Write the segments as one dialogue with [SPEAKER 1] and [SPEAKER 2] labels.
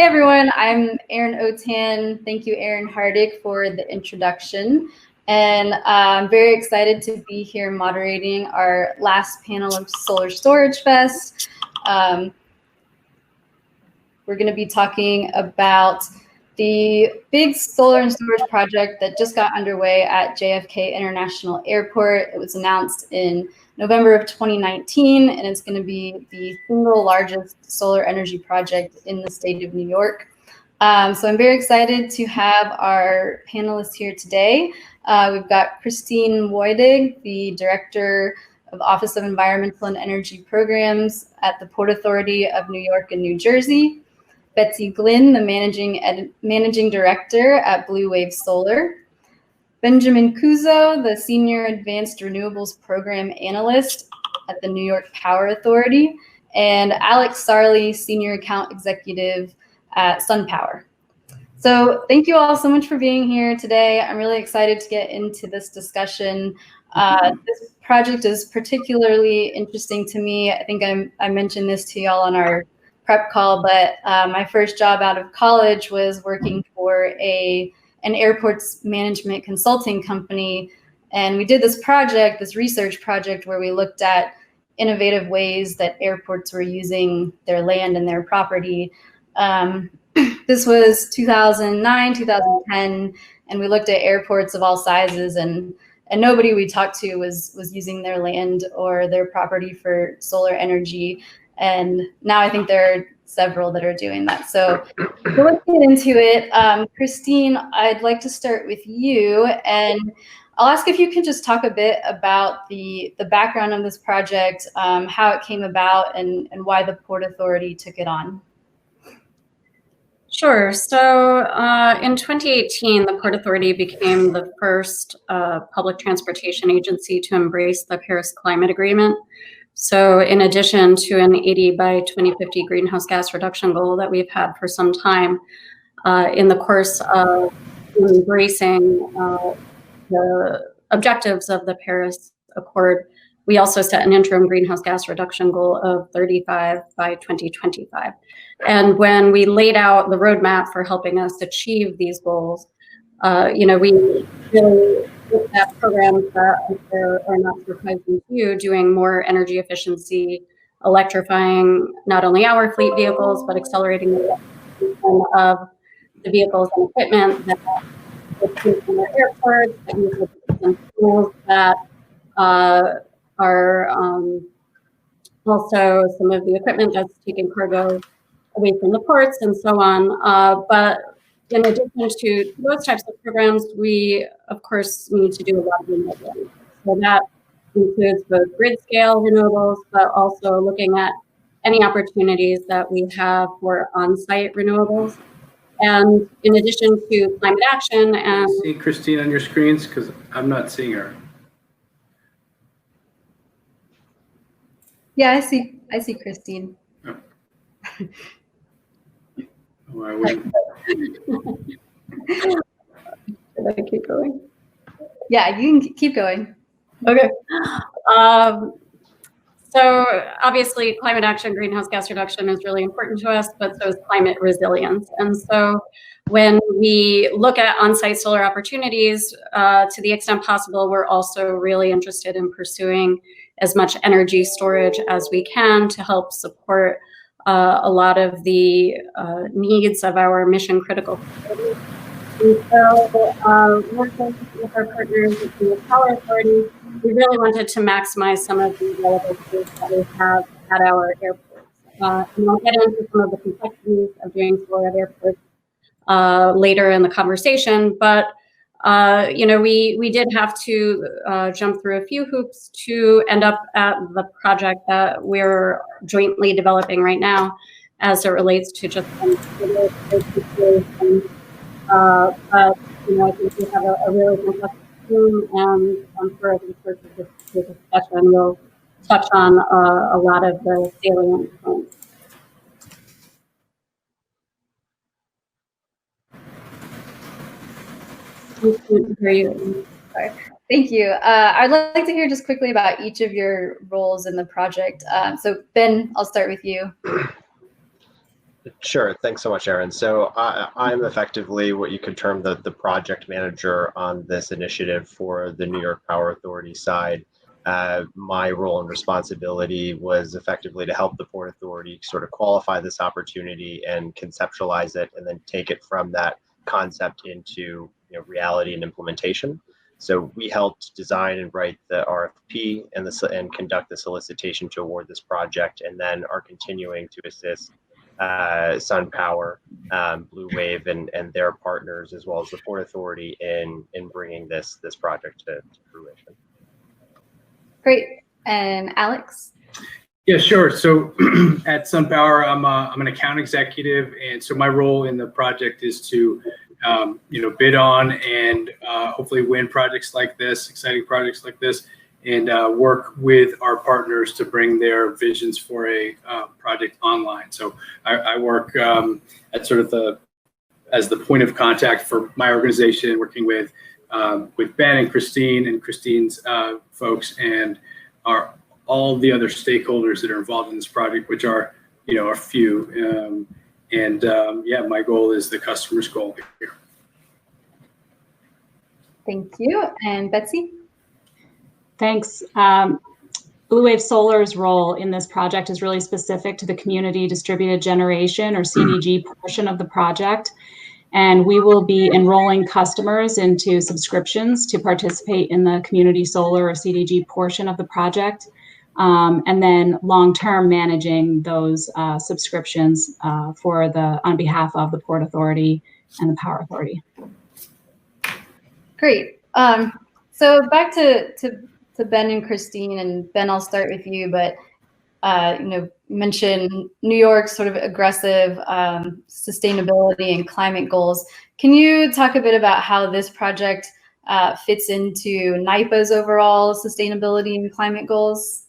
[SPEAKER 1] Hey everyone, I'm Erin Otan. Thank you, Erin Hardick, for the introduction. And I'm very excited to be here moderating our last panel of Solar Storage Fest. We're going to be talking about the big solar and storage project that just got underway at JFK International Airport. It was announced in November of 2019, and it's going to be the single largest solar energy project in the state of New York. So I'm very excited to have our panelists here today. We've got Christine Woidig, the Director of Office of Environmental and Energy Programs at the Port Authority of New York and New Jersey. Betsy Glynn, the Managing Director at Blue Wave Solar. Benjamin Kuzo, the Senior Advanced Renewables Program Analyst at the New York Power Authority. And Alex Sarley, Senior Account Executive at SunPower. So thank you all so much for being here today. I'm really excited to get into this discussion. This project is particularly interesting to me. I think I mentioned this to y'all on our prep call, but my first job out of college was working for an airports management consulting company. And we did this project, this research project, where we looked at innovative ways that airports were using their land and their property. This was 2009, 2010, and we looked at airports of all sizes, and nobody we talked to was using their land or their property for solar energy. And now I think there are several that are doing that. So let's get into it. Christine, I'd like to start with you, and I'll ask if you can just talk a bit about the background of this project, how it came about, and why the Port Authority took it on.
[SPEAKER 2] Sure. So in 2018, the Port Authority became the first public transportation agency to embrace the Paris Climate Agreement. So in addition to an 80 by 2050 greenhouse gas reduction goal that we've had for some time, in the course of embracing the objectives of the Paris Accord, we also set an interim greenhouse gas reduction goal of 35 by 2025. And when we laid out the roadmap for helping us achieve these goals, we really looked at programs that are not surprising to you, doing more energy efficiency, electrifying not only our fleet vehicles, but accelerating the electrification of the vehicles and equipment that come from our airports, that use and tools that are also some of the equipment that's taking cargo away from the ports and so on. But in addition to those types of programs, we, of course, need to do a lot of renewables. So that includes both grid scale renewables, but also looking at any opportunities that we have for on-site renewables. And in addition to climate action and...
[SPEAKER 3] See Christine on your screens? Because I'm not seeing her.
[SPEAKER 1] Yeah, I see Christine.
[SPEAKER 3] Oh. Oh, I wouldn't.
[SPEAKER 2] Should I keep going?
[SPEAKER 1] Yeah, you can keep going.
[SPEAKER 2] Okay. So obviously climate action, greenhouse gas reduction is really important to us, but so is climate resilience. And so when we look at on-site solar opportunities, to the extent possible, we're also really interested in pursuing as much energy storage as we can to help support a lot of the needs of our mission critical facilities. And so working with our partners at the Power Authority, we really wanted to maximize some of the available space that we have at our airports. And I'll get into some of the complexities of doing solar at airports later in the conversation, but we did have to jump through a few hoops to end up at the project that we're jointly developing right now as it relates to just but I think we have a really complex team, and I'm sure over the course of this discussion we'll touch on a lot of the salient points.
[SPEAKER 1] Sorry. Thank you. I'd like to hear just quickly about each of your roles in the project. So Ben, I'll start with you.
[SPEAKER 4] Sure. Thanks so much, Aaron. So I'm effectively what you could term the project manager on this initiative for the New York Power Authority side. My role and responsibility was effectively to help the Port Authority sort of qualify this opportunity and conceptualize it, and then take it from that concept into reality and implementation. So we helped design and write the RFP and conduct the solicitation to award this project, and then are continuing to assist SunPower, Blue Wave, and their partners, as well as the Port Authority, in bringing this project to fruition.
[SPEAKER 1] Great. And Alex?
[SPEAKER 3] Yeah, sure. So at SunPower, I'm an account executive, and so my role in the project is to bid on and hopefully win projects like this, exciting projects like this, and work with our partners to bring their visions for a project online. So I work at sort of as the point of contact for my organization, working with Ben and Christine's folks, and all the other stakeholders that are involved in this project, which are a few. Yeah, my goal is the customer's goal here.
[SPEAKER 1] Thank you. And Betsy?
[SPEAKER 5] Thanks. Blue Wave Solar's role in this project is really specific to the community distributed generation, or CDG, portion of the project. And we will be enrolling customers into subscriptions to participate in the community solar, or CDG, portion of the project. And then long-term managing those subscriptions on behalf of the Port Authority and the Power Authority.
[SPEAKER 1] Great. So back to Ben and Christine, and Ben, I'll start with you, but you mentioned New York's sort of aggressive sustainability and climate goals. Can you talk a bit about how this project fits into NYPA's overall sustainability and climate goals?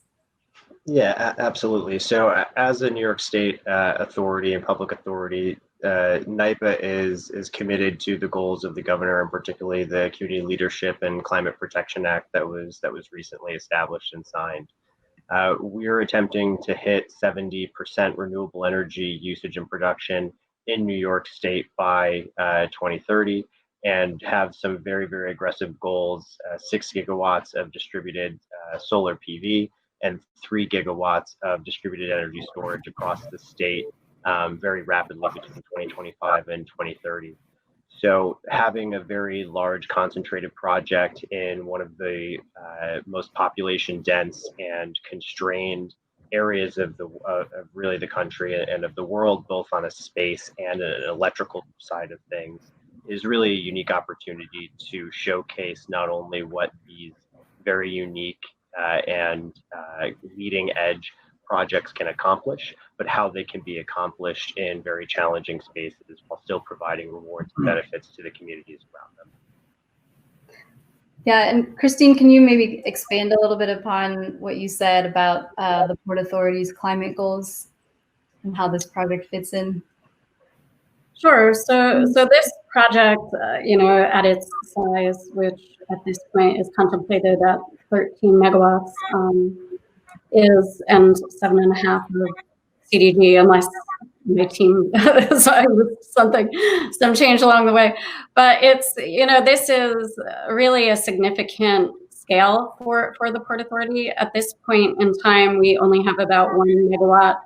[SPEAKER 4] Yeah, absolutely. So as a New York State authority and public authority, NYPA is committed to the goals of the governor, and particularly the Community Leadership and Climate Protection Act that was recently established and signed. We're attempting to hit 70% renewable energy usage and production in New York State by 2030, and have some very, very aggressive goals: 6 gigawatts of distributed solar PV and 3 gigawatts of distributed energy storage across the state very rapidly between 2025 and 2030. So having a very large concentrated project in one of the most population dense and constrained areas of really the country and of the world, both on a space and an electrical side of things, is really a unique opportunity to showcase not only what these very unique and leading edge projects can accomplish, but how they can be accomplished in very challenging spaces while still providing rewards and benefits to the communities around them.
[SPEAKER 1] Yeah, and Christine, can you maybe expand a little bit upon what you said about the Port Authority's climate goals and how this project fits in?
[SPEAKER 2] Sure. So this project, at its size, which at this point is contemplated at 13 megawatts, and 7.5 of CDG, unless my team some change along the way. But it's, this is really a significant scale for the Port Authority. At this point in time, we only have about 1 megawatt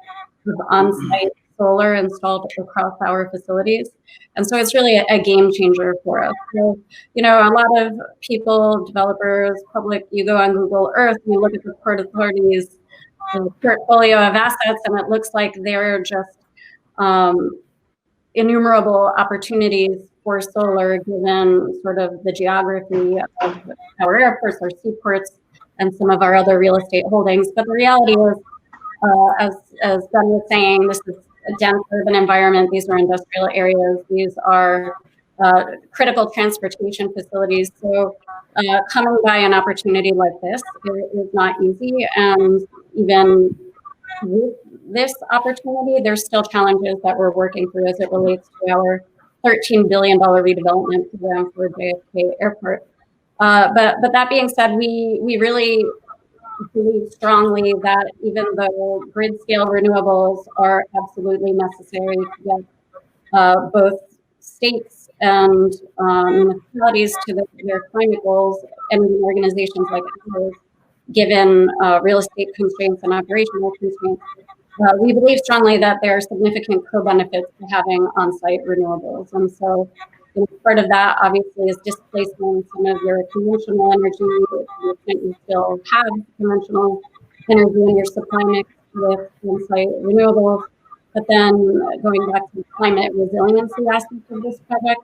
[SPEAKER 2] of on-site solar installed across our facilities. And so it's really a game changer for us. So, a lot of people, developers, public, you go on Google Earth, you look at the Port Authority's portfolio of assets, and it looks like there are just innumerable opportunities for solar, given sort of the geography of our airports, our seaports, and some of our other real estate holdings. But the reality is, as Ben was saying, this is a dense urban environment. These are industrial areas. These are critical transportation facilities. So coming by an opportunity like this is not easy. And even with this opportunity, there's still challenges that we're working through as it relates to our $13 billion redevelopment program for JFK Airport. But that being said, we really believe strongly that even though grid scale renewables are absolutely necessary to get both states and municipalities to their climate goals, and organizations like ours, given real estate constraints and operational constraints, we believe strongly that there are significant co-benefits to having on-site renewables. And so part of that obviously is displacing some of your conventional energy, to the extent you still have conventional energy in your supply mix with on-site renewables. But then going back to the climate resiliency aspect of this project,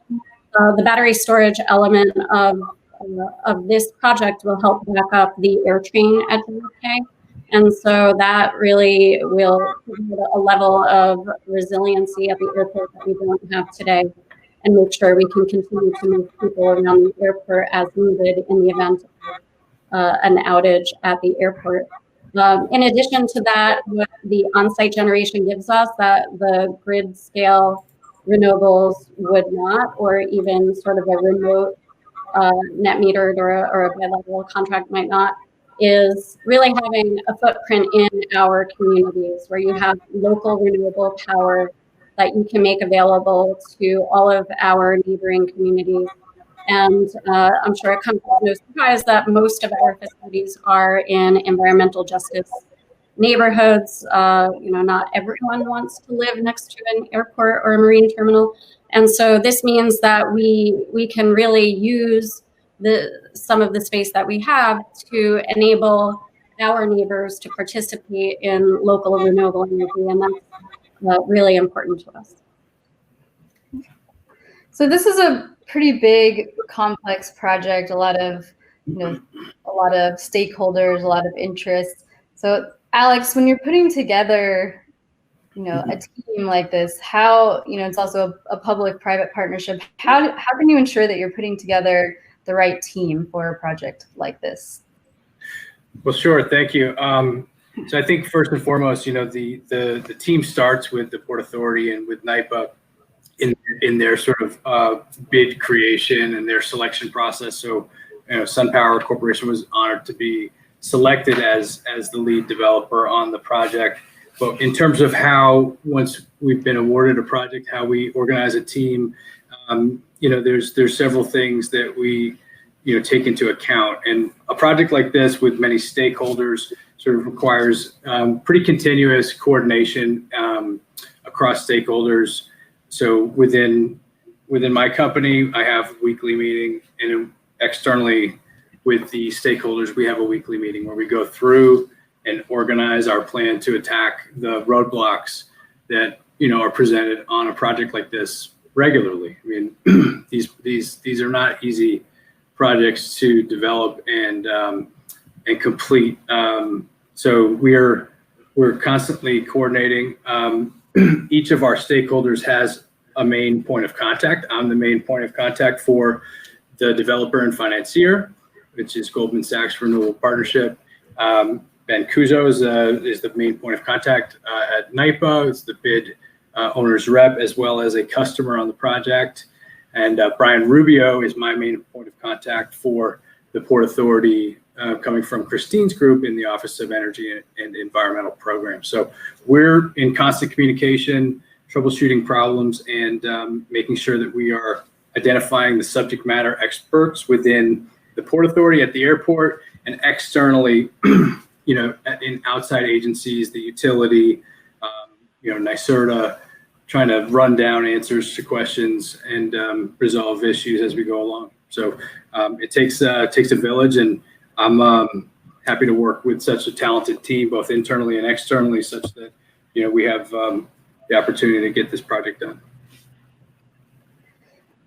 [SPEAKER 2] the battery storage element of this project will help back up the air train at JFK. And so that really will provide a level of resiliency at the airport that we don't have today, and make sure we can continue to move people around the airport as needed in the event of an outage at the airport. In addition to that, what the on-site generation gives us that the grid scale renewables would not, or even sort of a remote net metered or a bi-level contract might not, is really having a footprint in our communities where you have local renewable power that you can make available to all of our neighboring communities. And I'm sure it comes as no surprise that most of our facilities are in environmental justice neighborhoods. Not everyone wants to live next to an airport or a marine terminal. And so this means that we can really use some of the space that we have to enable our neighbors to participate in local renewable energy. And that's really important to us.
[SPEAKER 1] So this is a pretty big, complex project. A lot of stakeholders, a lot of interest. So Alex, when you're putting together, a team like this, how, it's also a public-private partnership. How can you ensure that you're putting together the right team for a project like this?
[SPEAKER 3] Well, sure. Thank you. So I think first and foremost, the team starts with the Port Authority and with NYPA in their sort of bid creation and their selection process. So, SunPower Corporation was honored to be selected as the lead developer on the project. But in terms of how, once we've been awarded a project, how we organize a team, there's several things that we take into account. And a project like this with many stakeholders sort of requires pretty continuous coordination across stakeholders. So within my company, I have a weekly meeting, and externally with the stakeholders, we have a weekly meeting where we go through and organize our plan to attack the roadblocks that are presented on a project like this regularly. I mean, these are not easy projects to develop and complete. So we're constantly coordinating. Each of our stakeholders has a main point of contact. I'm the main point of contact for the developer and financier, which is Goldman Sachs Renewable Partnership. Ben Kuzo is the main point of contact at NYPA. It's the bid owner's rep as well as a customer on the project. And Brian Rubio is my main point of contact for the Port Authority, coming from Christine's group in the Office of Energy and Environmental Programs. So we're in constant communication, troubleshooting problems, and making sure that we are identifying the subject matter experts within the Port Authority at the airport and externally, in outside agencies, the utility, NYSERDA, trying to run down answers to questions and resolve issues as we go along. So it takes a village, and I'm happy to work with such a talented team, both internally and externally, such that we have the opportunity to get this project done.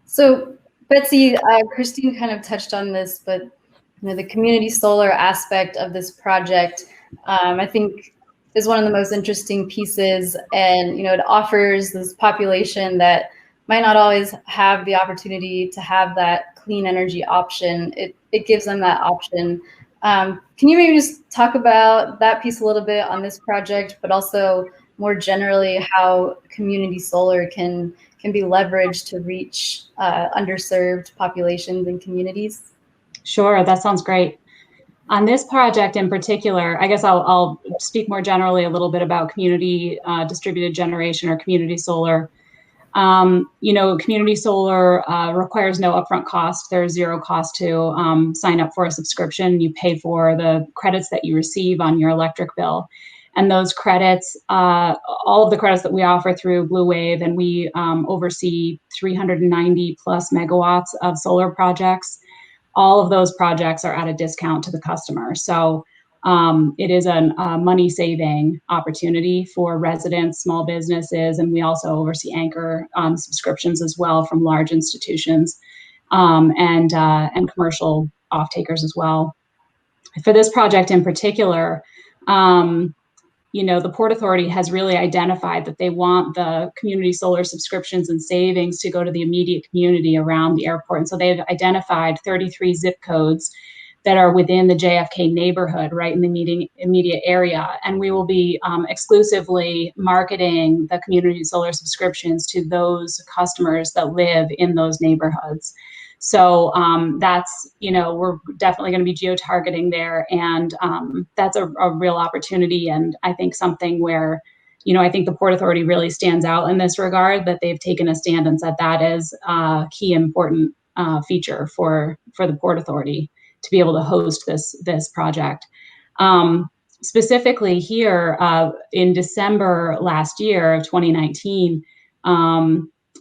[SPEAKER 1] So Betsy, Christine kind of touched on this, but the community solar aspect of this project, I think, is one of the most interesting pieces, and it offers this population that might not always have the opportunity to have that clean energy option. It gives them that option. Can you maybe just talk about that piece a little bit on this project, but also more generally how community solar can be leveraged to reach underserved populations and communities?
[SPEAKER 5] Sure, that sounds great. On this project in particular, I guess I'll speak more generally a little bit about community distributed generation or community solar. Community solar requires no upfront cost. There's zero cost to sign up for a subscription. You pay for the credits that you receive on your electric bill. And those credits, all of the credits that we offer through Blue Wave, and we oversee 390 plus megawatts of solar projects. All of those projects are at a discount to the customer. So it is a money saving opportunity for residents, small businesses, and we also oversee anchor subscriptions as well from large institutions and commercial off-takers as well. For this project in particular, the Port Authority has really identified that they want the community solar subscriptions and savings to go to the immediate community around the airport. And so they've identified 33 zip codes that are within the JFK neighborhood, right in the immediate area. And we will be exclusively marketing the community solar subscriptions to those customers that live in those neighborhoods. So that's, we're definitely going to be geo-targeting there. And that's a real opportunity. And I think something where, I think the Port Authority really stands out in this regard, that they've taken a stand and said that is a key important feature for the Port Authority to be able to host this project. Specifically here in December last year of 2019,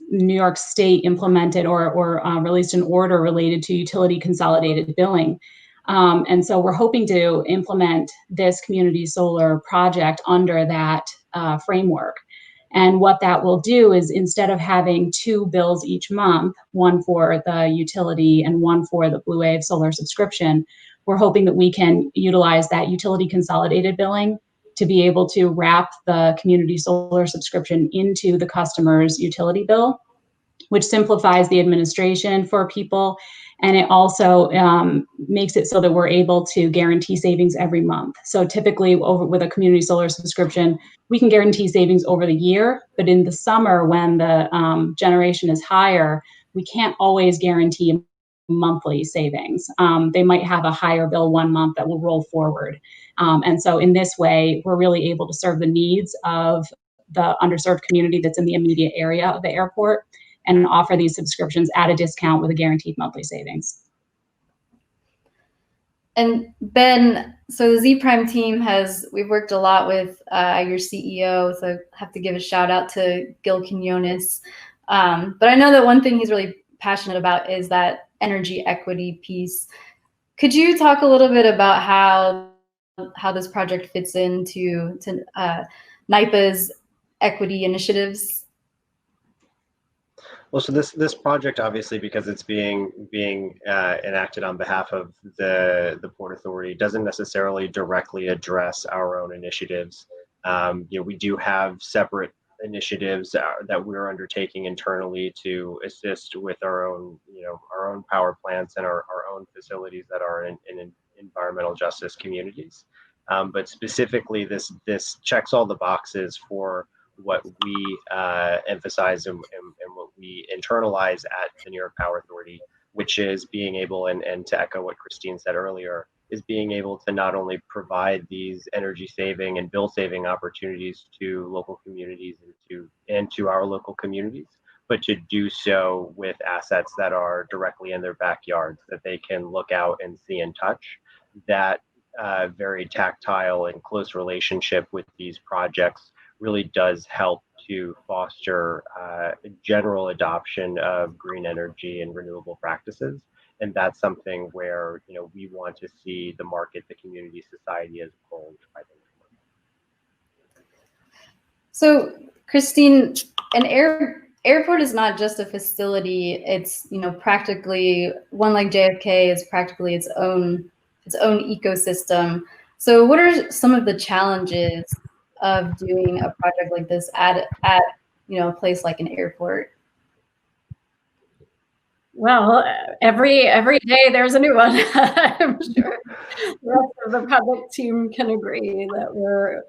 [SPEAKER 5] New York State implemented or released an order related to utility consolidated billing. And so we're hoping to implement this community solar project under that framework. And what that will do is, instead of having two bills each month, one for the utility and one for the Blue Wave solar subscription, we're hoping that we can utilize that utility consolidated billing to be able to wrap the community solar subscription into the customer's utility bill, which simplifies the administration for people. And it also makes it so that we're able to guarantee savings every month. So typically with a community solar subscription, we can guarantee savings over the year, but in the summer when the generation is higher, we can't always guarantee monthly savings. They might have a higher bill one month that will roll forward. And so in this way, we're really able to serve the needs of the underserved community that's in the immediate area of the airport and offer these subscriptions at a discount with a guaranteed monthly savings.
[SPEAKER 1] And Ben, so the Z Prime team we've worked a lot with your CEO, so I have to give a shout out to Gil Quinones. But I know that one thing he's really passionate about is that energy equity piece. Could you talk a little bit about how this project fits into NYPA's equity initiatives?
[SPEAKER 4] Well, so this project, obviously, because it's being enacted on behalf of the Port Authority, doesn't necessarily directly address our own initiatives. We do have separate initiatives that we're undertaking internally to assist with our own power plants and our own facilities that are in environmental justice communities. But specifically, this checks all the boxes for what we emphasize and what we internalize at the New York Power Authority, which is being able, and to echo what Christine said earlier, is being able to not only provide these energy saving and bill saving opportunities to local communities and to our local communities, but to do so with assets that are directly in their backyards that they can look out and see and touch. That very tactile and close relationship with these projects really does help to foster general adoption of green energy and renewable practices. And that's something where we want to see the market, the community, society as a whole try to work.
[SPEAKER 1] So, Christine, an airport is not just a facility. It's practically, one like JFK is practically its own ecosystem. So, what are some of the challenges of doing a project like this at a place like an airport?
[SPEAKER 2] Well, every day there's a new one. I'm sure the rest of the project team can agree that we're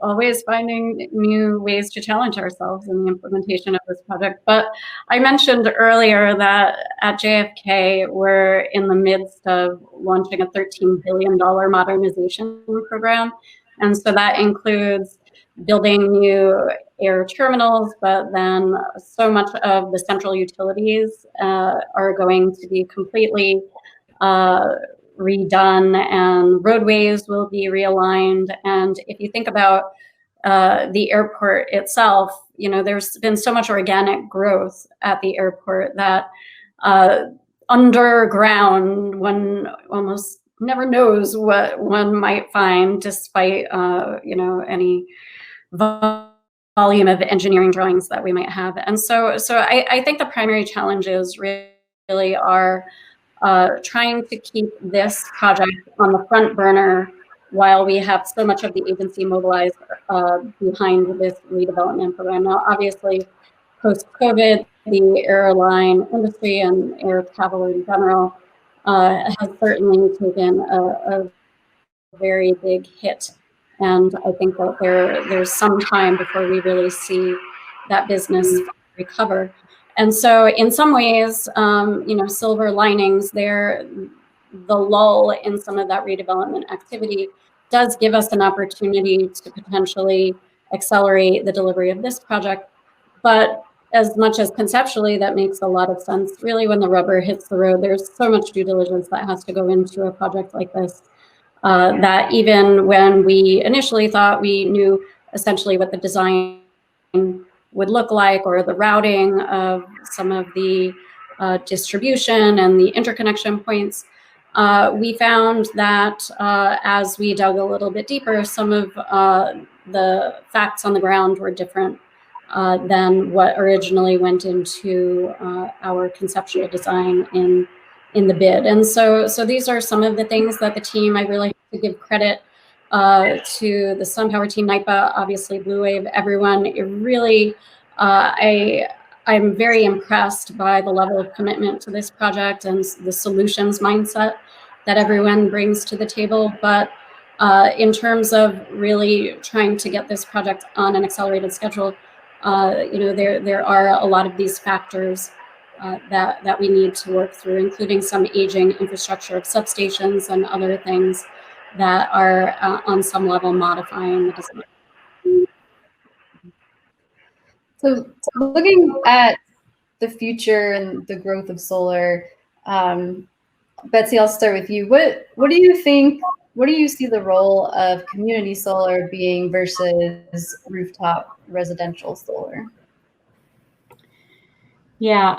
[SPEAKER 2] always finding new ways to challenge ourselves in the implementation of this project. But I mentioned earlier that at JFK, we're in the midst of launching a $13 billion modernization program. And so that includes building new air terminals, but then so much of the central utilities are going to be completely redone, and roadways will be realigned. And if you think about the airport itself, you know, there's been so much organic growth at the airport that underground one almost never knows what one might find, despite you know, any volume of engineering drawings that we might have. And so I think the primary challenges really are trying to keep this project on the front burner while we have so much of the agency mobilized behind this redevelopment program. Now, obviously, post-COVID, the airline industry and air travel in general has certainly taken a very big hit. And I think that there's some time before we really see that business recover. And so in some ways, you know, silver linings there, the lull in some of that redevelopment activity does give us an opportunity to potentially accelerate the delivery of this project. But as much as conceptually that makes a lot of sense, really when the rubber hits the road, there's so much due diligence that has to go into a project like this. That even when we initially thought we knew essentially what the design would look like, or the routing of some of the distribution and the interconnection points, we found that as we dug a little bit deeper, some of the facts on the ground were different than what originally went into our conceptual design in the bid. And so these are some of the things that the team, I really have to give credit to the SunPower team, NYPA, obviously Blue Wave, everyone. It really, I'm very impressed by the level of commitment to this project and the solutions mindset that everyone brings to the table. But in terms of really trying to get this project on an accelerated schedule, you know, there are a lot of these factors that we need to work through, including some aging infrastructure of substations and other things that are on some level modifying the design.
[SPEAKER 1] So looking at the future and the growth of solar, Betsy, I'll start with you. What do you think? What do you see the role of community solar being versus rooftop residential solar?
[SPEAKER 5] Yeah,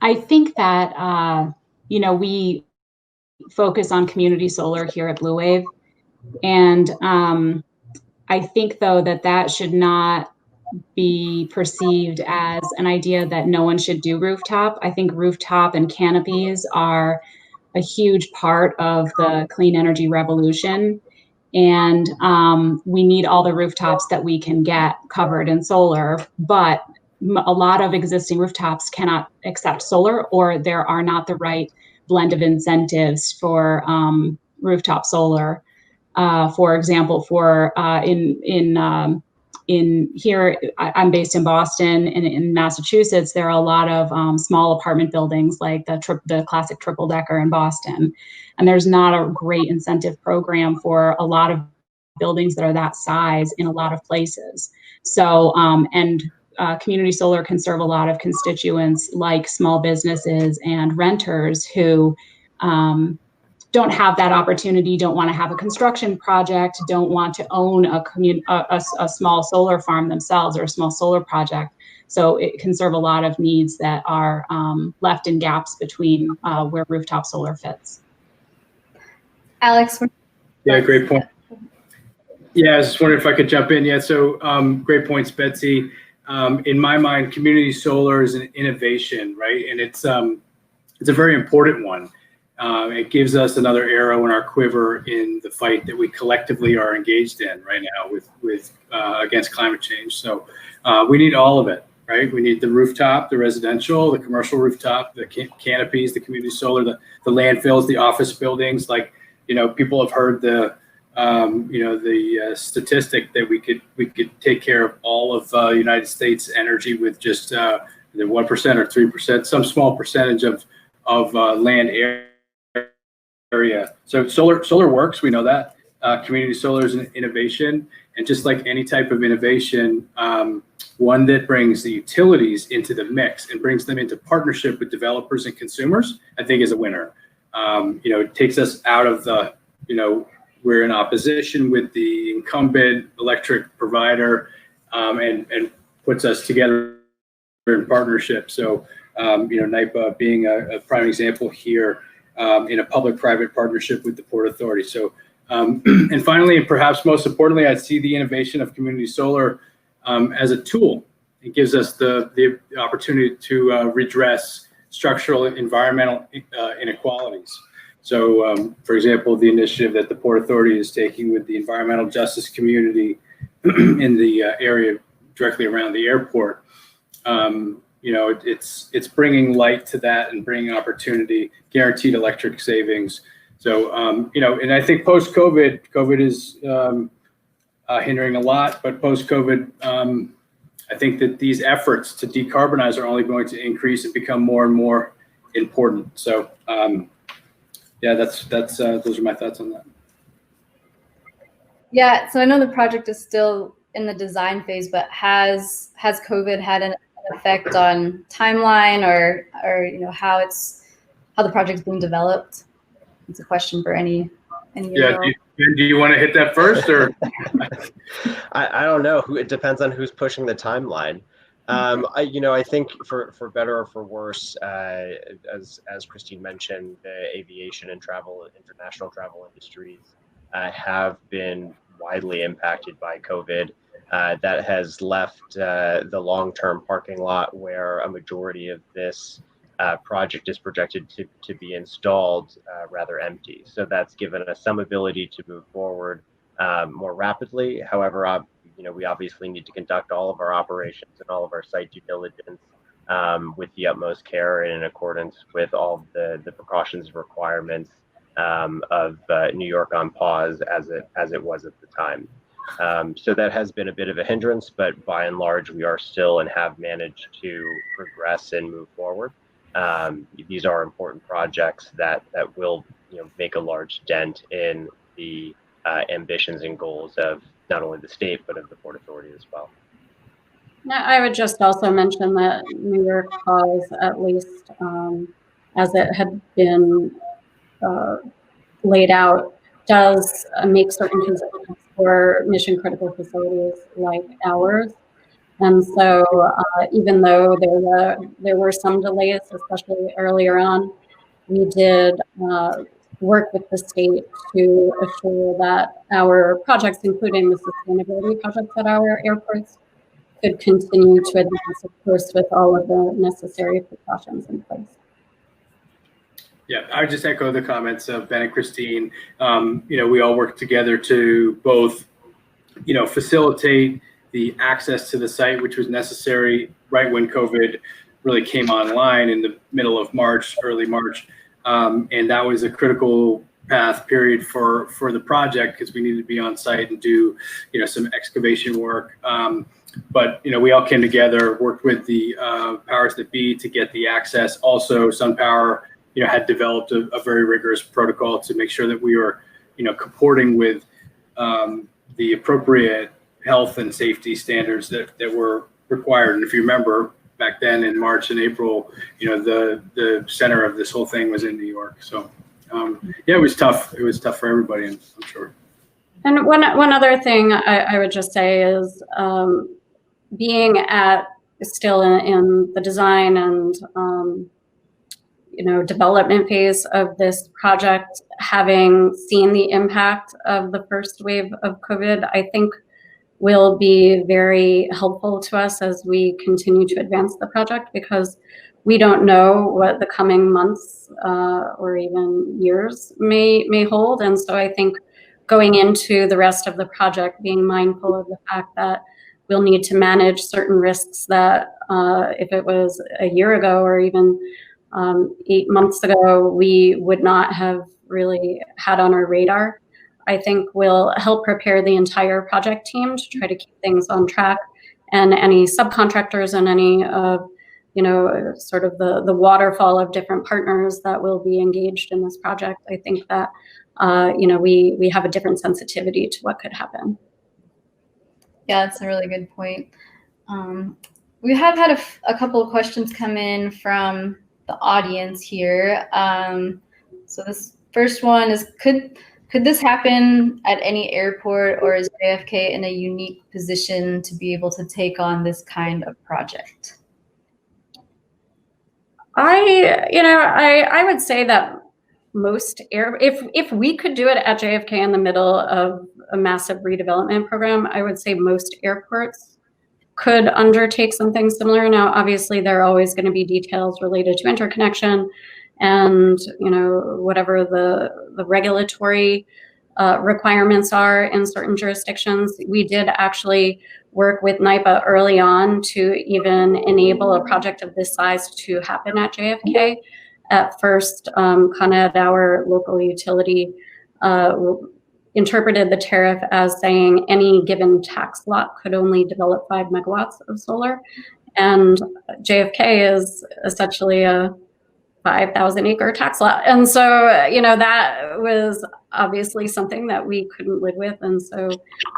[SPEAKER 5] I think that, you know, we focus on community solar here at Blue Wave. And I think, though, that should not be perceived as an idea that no one should do rooftop. I think rooftop and canopies are a huge part of the clean energy revolution. And we need all the rooftops that we can get covered in solar, but a lot of existing rooftops cannot accept solar, or there are not the right blend of incentives for rooftop solar. For example, in here, I'm based in Boston, and in Massachusetts, there are a lot of small apartment buildings like the classic triple decker in Boston. And there's not a great incentive program for a lot of buildings that are that size in a lot of places. So, community solar can serve a lot of constituents like small businesses and renters who don't have that opportunity, don't want to have a construction project, don't want to own a small solar farm themselves or a small solar project. So it can serve a lot of needs that are left in gaps between where rooftop solar fits.
[SPEAKER 1] Alex?
[SPEAKER 3] Yeah, great point. Yeah, I was just wondering if I could jump in. Yeah, so great points, Betsy. In my mind, community solar is an innovation, right? And it's a very important one. It gives us another arrow in our quiver in the fight that we collectively are engaged in right now with against climate change. So we need all of it. right? We need the rooftop, the residential, the commercial rooftop, the canopies, the community solar, the landfills, the office buildings. Like, people have heard the statistic that we could take care of all of United States energy with just the 1% or 3%, some small percentage of land area. So solar works. We know that. Community solar is an innovation, and just like any type of innovation, one that brings the utilities into the mix and brings them into partnership with developers and consumers, I think is a winner. It takes us out of the, we're in opposition with the incumbent electric provider, and puts us together in partnership. So, NYPA being a prime example here, in a public-private partnership with the Port Authority. So, and finally, and perhaps most importantly, I see the innovation of community solar as a tool. It gives us the opportunity to redress structural environmental inequalities. So, for example, the initiative that the Port Authority is taking with the environmental justice community in the area directly around the airport, it's bringing light to that and bringing opportunity, guaranteed electric savings. So, and I think post-COVID, COVID is hindering a lot, but post-COVID, I think that these efforts to decarbonize are only going to increase and become more and more important. So, yeah, that's those are my thoughts on that.
[SPEAKER 1] Yeah, so I know the project is still in the design phase, but has COVID had an effect on timeline or how the project's being developed? It's a question for any.
[SPEAKER 3] Yeah, do you want to hit that first, or?
[SPEAKER 4] I don't know. It depends on who's pushing the timeline. I think for better or for worse, as Christine mentioned, the aviation and international travel industries have been widely impacted by COVID. That has left the long-term parking lot where a majority of this project is projected to be installed rather empty. So that's given us some ability to move forward more rapidly. However, we obviously need to conduct all of our operations and all of our site due diligence with the utmost care and in accordance with all the precautions and requirements of New York on pause as it was at the time. So that has been a bit of a hindrance, but by and large, we are still and have managed to progress and move forward. These are important projects that will make a large dent in the ambitions and goals of not only the state, but of the Port Authority as well.
[SPEAKER 2] I would just also mention that New York pause, at least as it had been laid out, does make certain conditions for mission critical facilities like ours. And so even though there were some delays, especially earlier on, we did work with the state to assure that our projects, including the sustainability projects at our airports, could continue to advance, of course, with all of the necessary precautions in place.
[SPEAKER 3] Yeah, I would just echo the comments of Ben and Christine. We all work together to both, facilitate the access to the site, which was necessary right when COVID really came online in the middle of March, early March. And that was a critical path period for the project because we needed to be on site and do, some excavation work. But, we all came together, worked with the powers that be to get the access. Also, SunPower, had developed a very rigorous protocol to make sure that we were, comporting with the appropriate health and safety standards that were required. And if you remember back then in March and April, the center of this whole thing was in New York. So it was tough. It was tough for everybody, I'm sure.
[SPEAKER 2] And one other thing I would just say is being still in the design and development phase of this project, having seen the impact of the first wave of COVID, I think will be very helpful to us as we continue to advance the project, because we don't know what the coming months or even years may hold. And so I think going into the rest of the project, being mindful of the fact that we'll need to manage certain risks that if it was a year ago or even 8 months ago, we would not have really had on our radar. I think will help prepare the entire project team to try to keep things on track, and any subcontractors and any of sort of the waterfall of different partners that will be engaged in this project. I think that we have a different sensitivity to what could happen.
[SPEAKER 1] Yeah, that's a really good point. We have had a couple of questions come in from the audience here. So this first one is, could this happen at any airport, or is JFK in a unique position to be able to take on this kind of project?
[SPEAKER 2] I would say that most if we could do it at JFK in the middle of a massive redevelopment program, I would say most airports could undertake something similar. Now, obviously, there are always going to be details related to interconnection and whatever the regulatory requirements are in certain jurisdictions. We did actually work with NYPA early on to even enable a project of this size to happen at JFK. At first, Con Ed, our local utility, interpreted the tariff as saying any given tax lot could only develop 5 megawatts of solar. And JFK is essentially a 5,000 acre tax lot. And so, that was obviously something that we couldn't live with. And so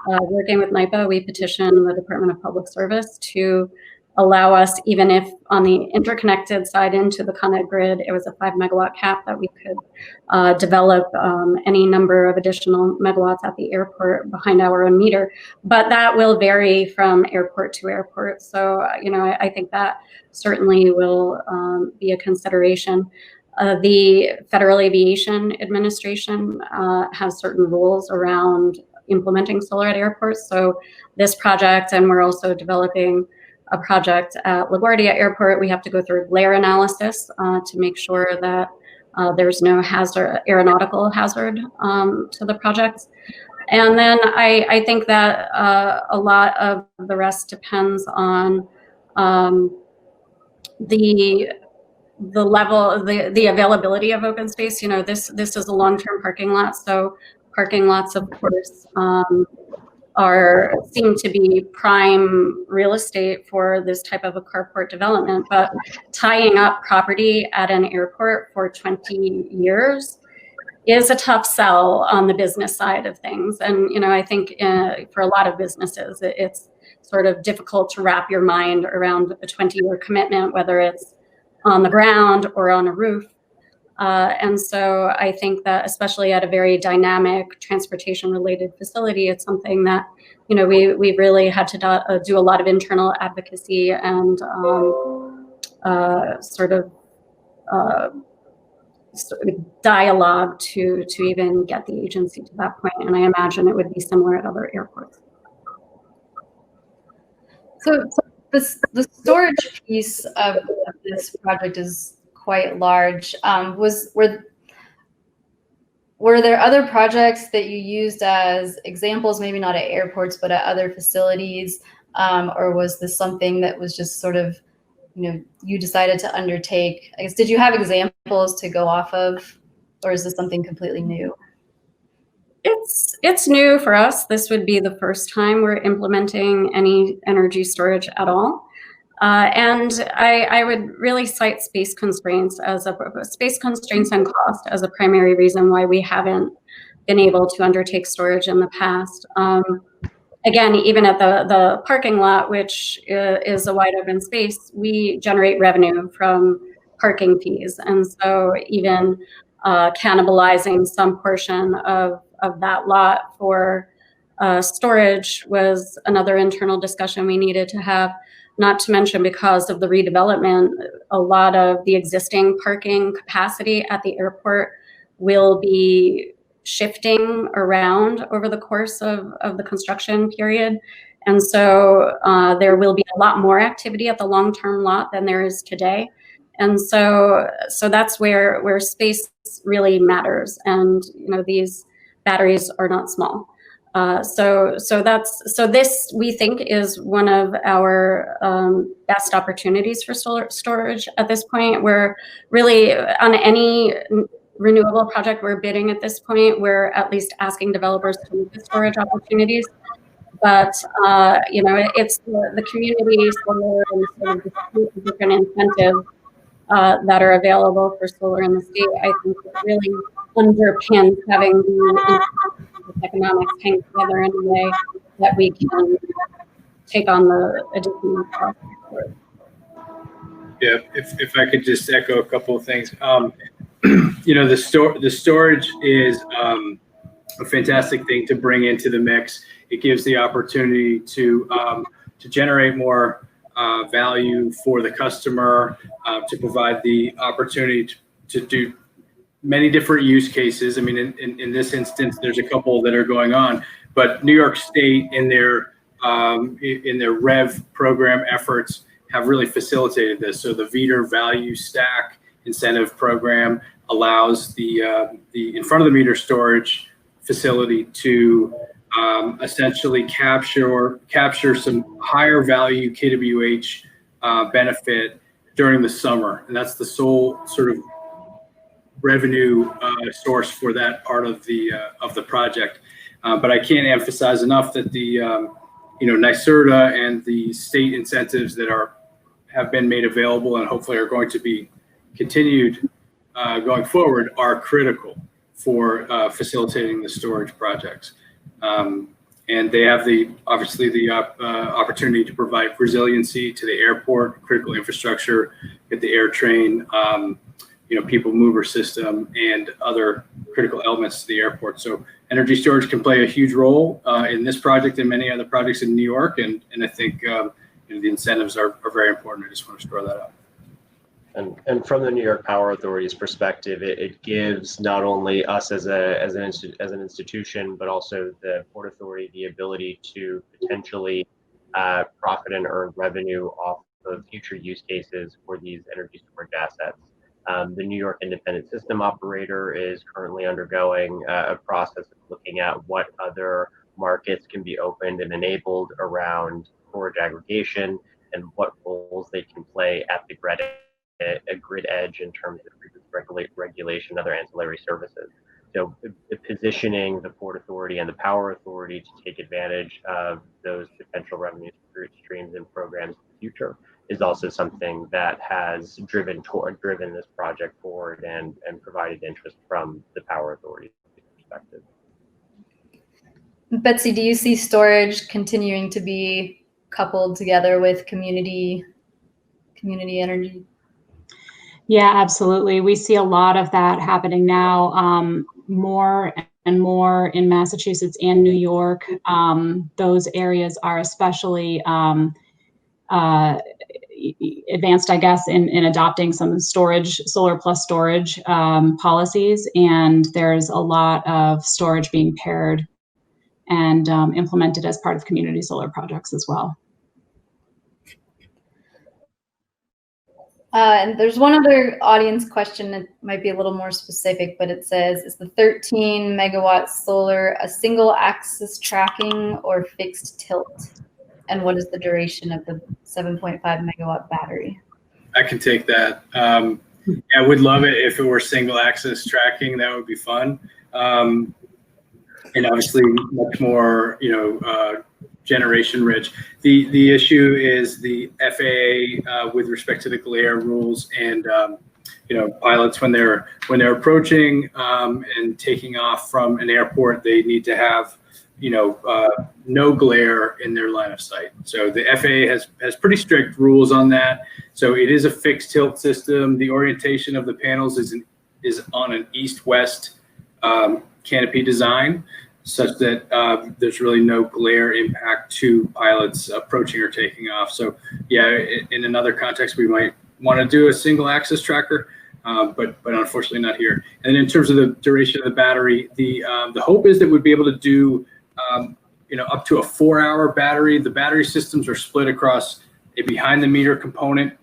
[SPEAKER 2] working with NYPA, we petitioned the Department of Public Service to allow us, even if on the interconnected side into the Con Ed grid, it was a 5 megawatt cap, that we could develop any number of additional megawatts at the airport behind our own meter. But that will vary from airport to airport. So, I think that certainly will be a consideration. The Federal Aviation Administration has certain rules around implementing solar at airports. So this project, and we're also developing a project at LaGuardia Airport, we have to go through glare analysis to make sure that there's no aeronautical hazard to the project. And then I think that a lot of the rest depends on the level, the availability of open space. This is a long-term parking lot, so parking lots, of course, seem to be prime real estate for this type of a carport development. But tying up property at an airport for 20 years is a tough sell on the business side of things. And I think for a lot of businesses, it's sort of difficult to wrap your mind around a 20-year commitment, whether it's on the ground or on a roof. And so I think that especially at a very dynamic transportation-related facility, it's something that, we really had to do a lot of internal advocacy and sort of dialogue to even get the agency to that point. And I imagine it would be similar at other airports.
[SPEAKER 1] So the storage piece of this project is quite large. Were there other projects that you used as examples, maybe not at airports, but at other facilities? Or was this something that was just sort of, you decided to undertake? I guess, did you have examples to go off of, or is this something completely new?
[SPEAKER 2] It's new for us. This would be the first time we're implementing any energy storage at all. And I would really cite space constraints and cost as a primary reason why we haven't been able to undertake storage in the past. Again, even at the parking lot, which is a wide open space, we generate revenue from parking fees. And so even cannibalizing some portion of that lot for storage was another internal discussion we needed to have. Not to mention, because of the redevelopment, a lot of the existing parking capacity at the airport will be shifting around over the course of the construction period. And so there will be a lot more activity at the long-term lot than there is today. And so that's where space really matters. And these batteries are not small. So this, we think, is one of our best opportunities for solar storage at this point. We're really, on any renewable project we're bidding at this point, we're at least asking developers to look at storage opportunities. But it's the community solar and sort of the different incentives that are available for solar in the state, I think really underpins having the economics hang together in a way that we can take on the additional cost.
[SPEAKER 3] Yeah, if I could just echo a couple of things. The storage is a fantastic thing to bring into the mix. It gives the opportunity to generate more value for the customer, to provide the opportunity to do many different use cases. I mean, in this instance, there's a couple that are going on, but New York State in their REV program efforts have really facilitated this. So the VETR value stack incentive program allows the in front of the meter storage facility to essentially capture some higher value kWh benefit during the summer, and that's the sole sort of revenue source for that part of the project. But I can't emphasize enough that the NYSERDA and the state incentives that have been made available and hopefully are going to be continued going forward are critical for facilitating the storage projects. And they have obviously the opportunity to provide resiliency to the airport, critical infrastructure, get the air train, people mover system, and other critical elements to the airport. So energy storage can play a huge role in this project and many other projects in New York. And I think the incentives are very important. I just want to throw that out.
[SPEAKER 4] And from the New York Power Authority's perspective, it gives not only us as an institution, but also the Port Authority the ability to potentially profit and earn revenue off of future use cases for these energy storage assets. The New York Independent System Operator is currently undergoing a process of looking at what other markets can be opened and enabled around storage aggregation and what roles they can play at the grid edge in terms of regulation, other ancillary services. So positioning the Port Authority and the Power Authority to take advantage of those potential revenue streams and programs in the future is also something that has driven this project forward and provided interest from the Power Authority's perspective.
[SPEAKER 1] Betsy, do you see storage continuing to be coupled together with community energy?
[SPEAKER 5] Yeah, absolutely. We see a lot of that happening now, more and more in Massachusetts and New York. Those areas are especially advanced, I guess, in adopting some solar+storage policies. And there's a lot of storage being paired and implemented as part of community solar projects as well.
[SPEAKER 1] And there's one other audience question that might be a little more specific, but it says, is the 13 megawatt solar a single axis tracking or fixed tilt? And what is the duration of the 7.5 megawatt battery?
[SPEAKER 3] I can take that. Yeah, I would love it if it were single axis tracking. That would be fun. And obviously much more, generation rich. The issue is the FAA with respect to the glare rules and pilots when they're approaching and taking off from an airport, they need to have no glare in their line of sight. So the FAA has pretty strict rules on that. So it is a fixed tilt system. The orientation of the panels is on an east-west canopy design, such that there's really no glare impact to pilots approaching or taking off. So yeah, in another context, we might want to do a single axis tracker, but unfortunately not here. And in terms of the duration of the battery, the hope is that we'd be able to do up to a 4-hour battery. The battery systems are split across a behind the meter component,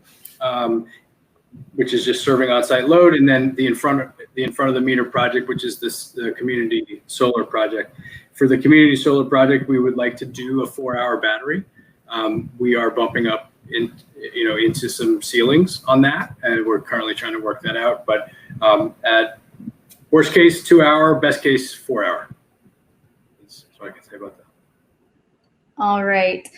[SPEAKER 3] which is just serving on-site load, and then the in front the in front of the meter project, which is the community solar project. For the community solar project, we would like to do a 4-hour battery. We are bumping up into some ceilings on that, and we're currently trying to work that out. But at worst case, 2-hour, best case, 4-hour. That's what I can say about that.
[SPEAKER 1] All right.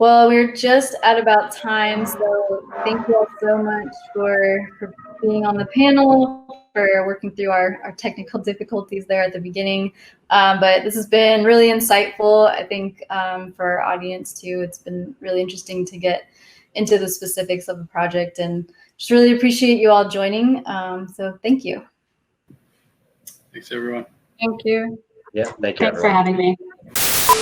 [SPEAKER 1] Well, we're just at about time, so thank you all so much for being on the panel, for working through our technical difficulties there at the beginning. But this has been really insightful, I think, for our audience too. It's been really interesting to get into the specifics of the project, and just really appreciate you all joining. So thank you.
[SPEAKER 3] Thanks, everyone.
[SPEAKER 2] Thank you.
[SPEAKER 4] Yeah, thank you.
[SPEAKER 5] Thanks for having me.